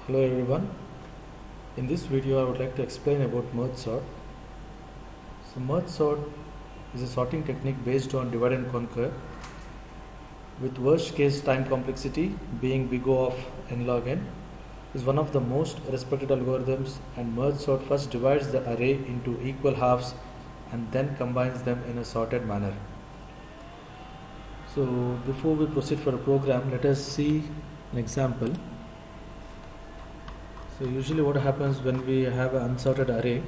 Hello everyone. In this video I would like to explain about merge sort. So merge sort is a sorting technique based on divide and conquer with worst case time complexity being big O of n log n. Is one of the most respected algorithms, and merge sort first divides the array into equal halves and then combines them in a sorted manner. So before we proceed for a program, let us see an example. So usually what happens when we have an unsorted array.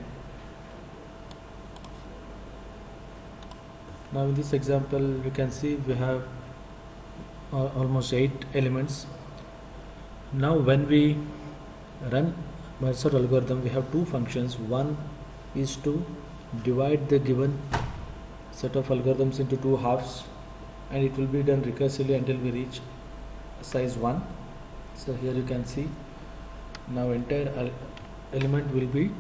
Now in this example we can see we have almost 8 elements. Now when we run merge sort algorithm, we have two functions. One is to divide the given set of algorithms into two halves, and it will be done recursively until we reach size 1. So here you can see now entire element will be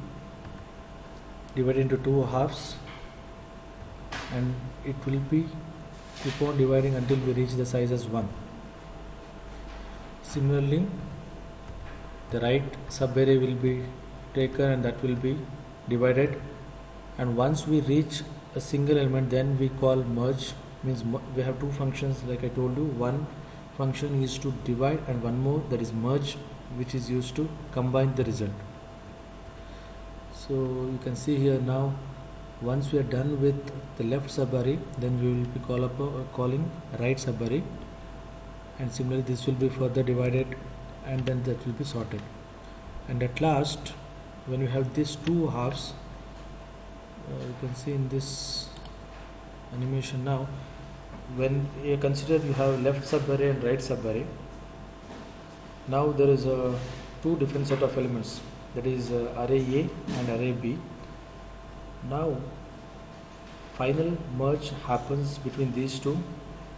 divided into two halves, and it will be keep on dividing until we reach the size as 1. Similarly, the right subarray will be taken and that will be divided, and once we reach a single element, then we call merge. Means we have two functions like I told you. One function is to divide and one more, that is merge, which is used to combine the result. So you can see here now, once we are done with the left subarray, then we will be calling right subarray, and similarly this will be further divided and then that will be sorted. And at last, when we have these two halves, you can see in this animation now, when you consider you have left subarray and right subarray, now there is two different set of elements, that is array A and array B. Now final merge happens between these two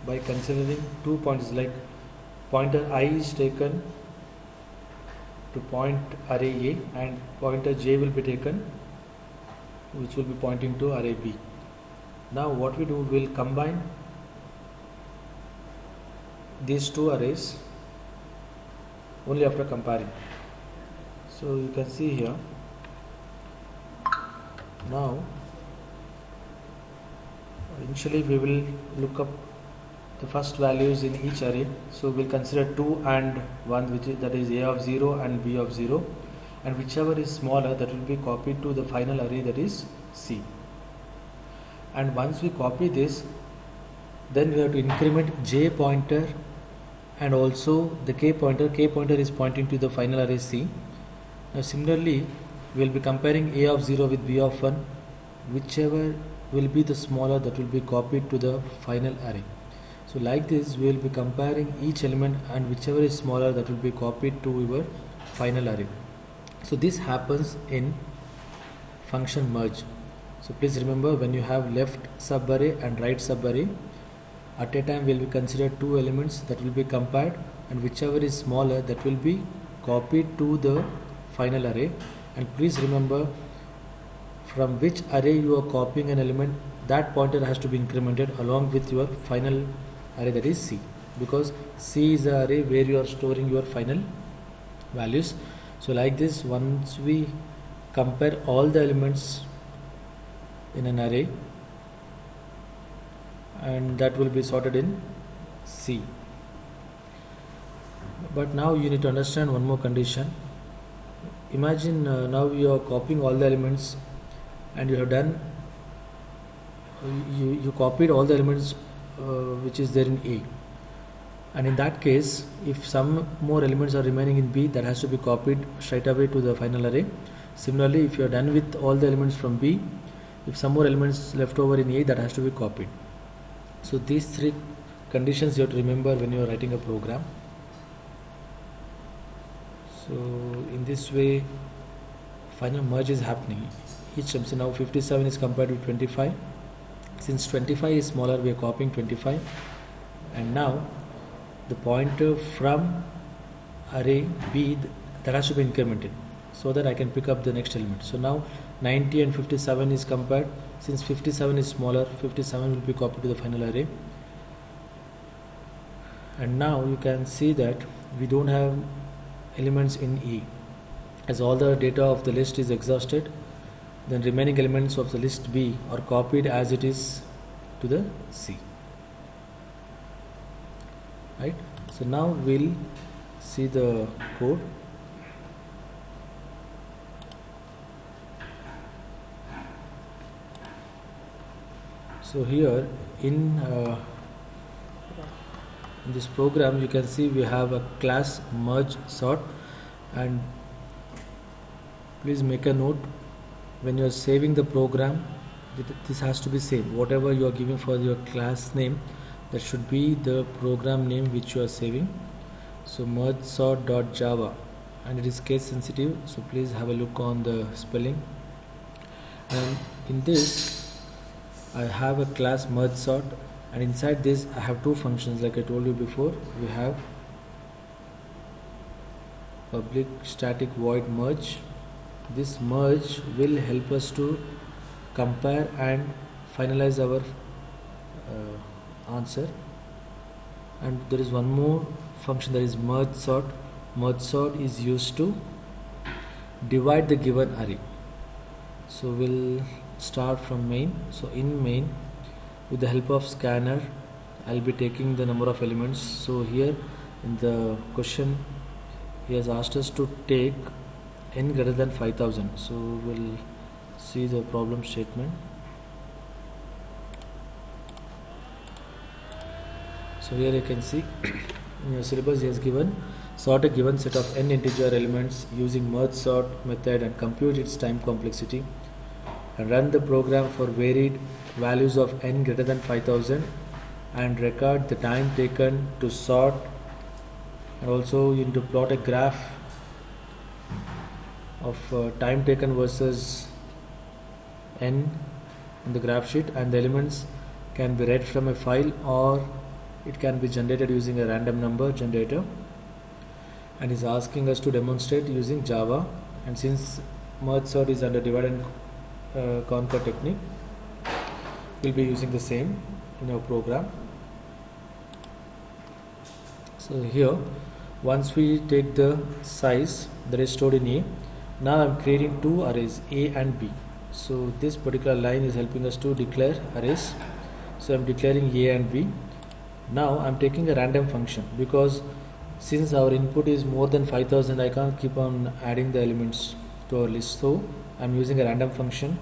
by considering 2 points, like pointer I is taken to point array A and pointer J will be taken which will be pointing to array B. Now what we do, we will combine these two arrays only after comparing. So you can see here now initially we will look up the first values in each array. So we'll consider 2 and 1, which is, that is A of 0 and B of 0, and whichever is smaller that will be copied to the final array, that is C. And once we copy this, then we have to increment J pointer and also the K pointer. K pointer is pointing to the final array C. Now similarly we will be comparing A of 0 with B of 1, whichever will be the smaller that will be copied to the final array. So like this we will be comparing each element, and whichever is smaller that will be copied to your final array. So this happens in function merge. So please remember, when you have left subarray and right subarray, at a time we will consider two elements that will be compared, and whichever is smaller that will be copied to the final array. And please remember, from which array you are copying an element, that pointer has to be incremented along with your final array, that is C, because C is the array where you are storing your final values. So like this, once we compare all the elements in an array, and that will be sorted in C. But now you need to understand one more condition. Imagine now you are copying all the elements, and you have done you copied all the elements which is there in A, and in that case if some more elements are remaining in B, that has to be copied straight away to the final array. Similarly, if you are done with all the elements from B, if some more elements left over in A, that has to be copied. So these three conditions you have to remember when you are writing a program. So in this way final merge is happening each time. So now 57 is compared with 25. Since 25 is smaller, we are copying 25, and now the pointer from array B, that has to be incremented so that I can pick up the next element. So now 90 and 57 is compared. Since 57 is smaller, 57 will be copied to the final array, and now you can see that we don't have elements in E. As all the data of the list is exhausted, then remaining elements of the list B are copied as it is to the C. Right? So now we'll see the code. So here in this program you can see we have a class merge sort, and please make a note, when you are saving the program, this has to be same. Whatever you are giving for your class name, that should be the program name which you are saving. So merge sort.java, and it is case sensitive, so please have a look on the spelling. And in this I have a class merge sort, and inside this I have two functions like I told you before. We have public static void merge. This merge will help us to compare and finalize our answer. And there is one more function, that is merge sort. Merge sort is used to divide the given array. So we'll start from main. So in main, with the help of scanner, I'll be taking the number of elements. So here in the question he has asked us to take n greater than 5000. So we'll see the problem statement. So here you can see in your syllabus he has given sort a given set of n integer elements using merge sort method and compute its time complexity, and run the program for varied values of n greater than 5000 and record the time taken to sort, and also you need to plot a graph of time taken versus n in the graph sheet, and the elements can be read from a file or it can be generated using a random number generator, and is asking us to demonstrate using Java. And since merge sort is under divide and conquer technique, we'll be using the same in our program. So here once we take the size that is stored in A, now I'm creating two arrays A and B. So this particular line is helping us to declare arrays. So I'm declaring A and B. Now I'm taking a random function, because since our input is more than 5000, I can't keep on adding the elements to our list. So I'm using a random function.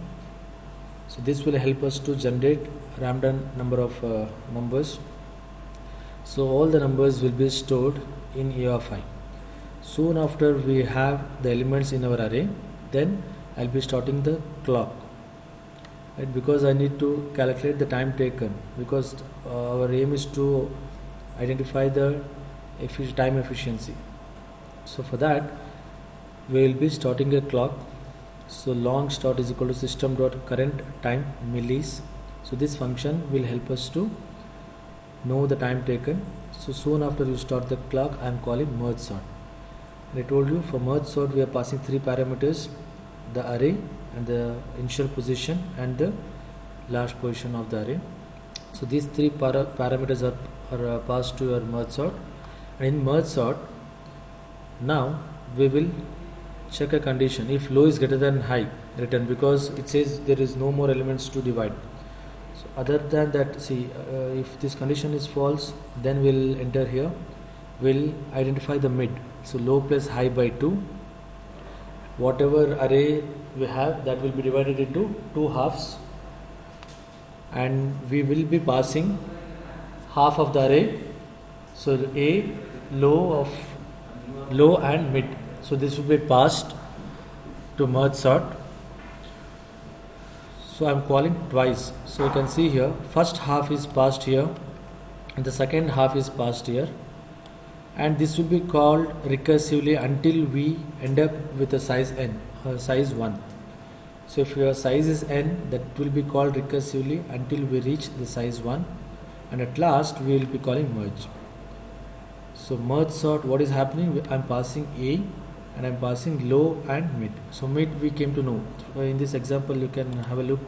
So this will help us to generate random number of numbers. So all the numbers will be stored in A of I. Soon after we have the elements in our array, then I'll be starting the clock, right? Because I need to calculate the time taken, because our aim is to identify the time efficiency. So for that we will be starting a clock. So long start is equal to system.current time millis. So this function will help us to know the time taken. So soon after you start the clock, I am calling merge sort. And I told you for merge sort we are passing three parameters: the array and the initial position and the last position of the array. So these three parameters are passed to your merge sort. And in merge sort, now we will check a condition. If low is greater than high, return, because it says there is no more elements to divide. So other than that, see, if this condition is false, then we'll enter here, we'll identify the mid. So low plus high by 2. Whatever array we have, that will be divided into two halves, and we will be passing half of the array. So A, low and mid. So this will be passed to merge sort. So I am calling twice. So you can see here, first half is passed here and the second half is passed here, and this will be called recursively until we end up with a size n, size 1. So if your size is n, that will be called recursively until we reach the size 1, and at last we will be calling merge. So merge sort, what is happening? I am passing A and I am passing low and mid. So mid we came to know. In this example you can have a look.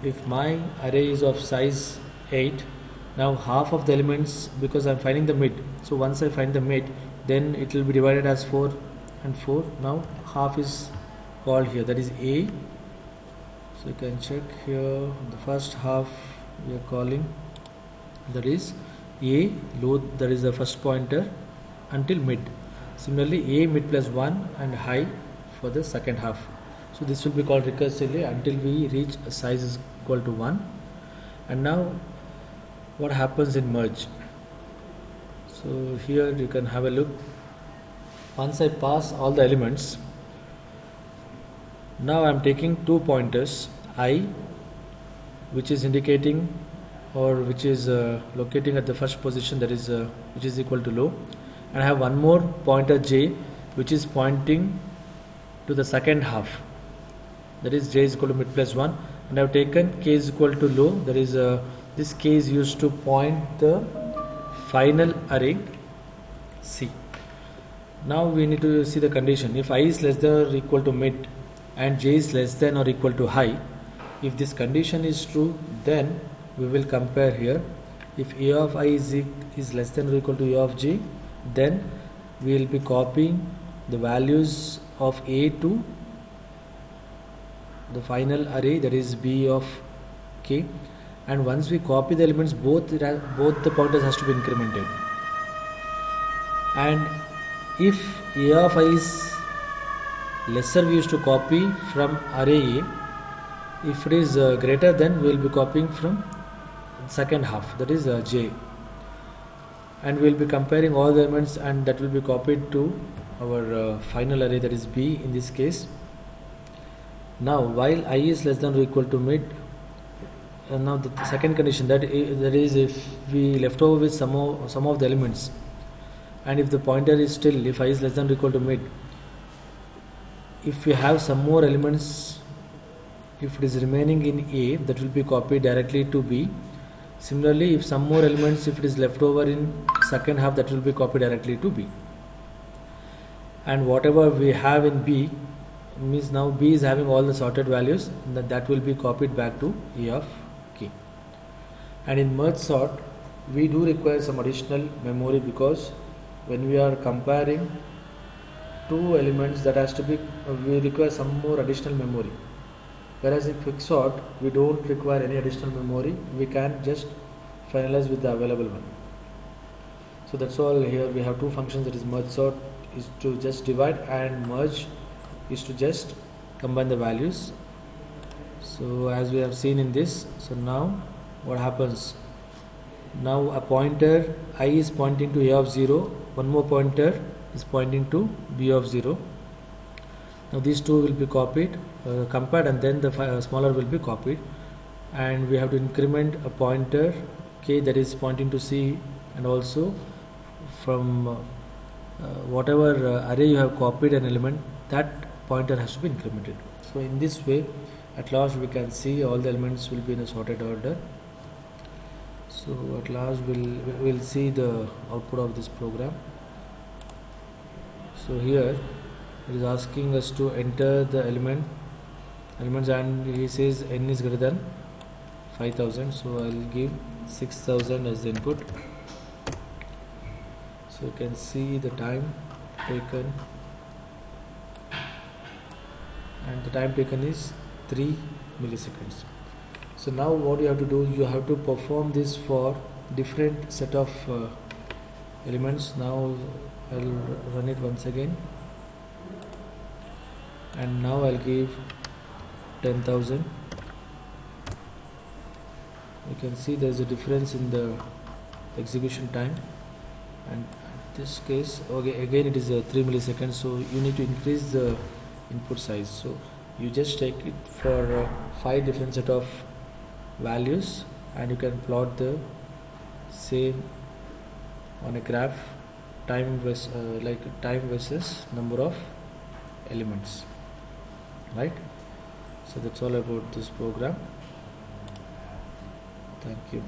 If my array is of size 8, now half of the elements, because I am finding the mid. So once I find the mid, then it will be divided as 4 and 4. Now half is called here, that is A. So you can check here, the first half we are calling, that is A low, that is the first pointer until mid. Similarly A mid plus 1 and high for the second half. So this will be called recursively until we reach a size is equal to 1. And now what happens in merge? So here you can have a look. Once I pass all the elements, now I am taking 2 pointers, I, which is indicating or which is locating at the first position, that is which is equal to low, and I have one more pointer j, which is pointing to the second half, that is j is equal to mid plus 1, and I have taken k is equal to low, that is this k is used to point the final array C. Now we need to see the condition. If I is less than or equal to mid and j is less than or equal to high, if this condition is true, then we will compare here. If a of I is less than or equal to a of j, then we will be copying the values of a to the final array, that is b of k, and once we copy the elements, both the pointers has to be incremented. And if a of I is lesser, we used to copy from array A. If it is greater, then we will be copying from second half, that is j, and we will be comparing all the elements, and that will be copied to our final array, that is b in this case. Now while I is less than or equal to mid, now the second condition, that is if we left over with some of the elements, and if the pointer is still, if I is less than or equal to mid, if we have some more elements, if it is remaining in A, that will be copied directly to B. Similarly, if some more elements, if it is left over in second half, that will be copied directly to B. And whatever we have in B, means now B is having all the sorted values, that will be copied back to A of K. And in merge sort, we do require some additional memory, because when we are comparing two elements, that has to be, we require some more additional memory. Whereas in quicksort, we don't require any additional memory, we can just finalize with the available one. So that's all. Here we have two functions, that is merge sort is to just divide, and merge is to just combine the values. So as we have seen in this, so now what happens? Now a pointer I is pointing to A of 0, one more pointer is pointing to B of 0. Now these two will be copied, compared, and then the smaller will be copied, and we have to increment a pointer k that is pointing to C, and also from whatever array you have copied an element, that pointer has to be incremented. So in this way, at last we can see all the elements will be in a sorted order. So at last we'll see the output of this program. So here it is asking us to enter the elements, and he says n is greater than 5000, so I'll give 6000 as the input. So you can see the time taken, and the time taken is 3 milliseconds. So now what you have to do, you have to perform this for different set of elements. Now I'll run it once again, and now I'll give 10,000. You can see there's a difference in the execution time, and in this case, okay, again it is 3 milliseconds, so you need to increase the input size. So you just take it for 5 different set of values, and you can plot the same on a graph, time versus number of elements, right? So that's all about this program. Thank you.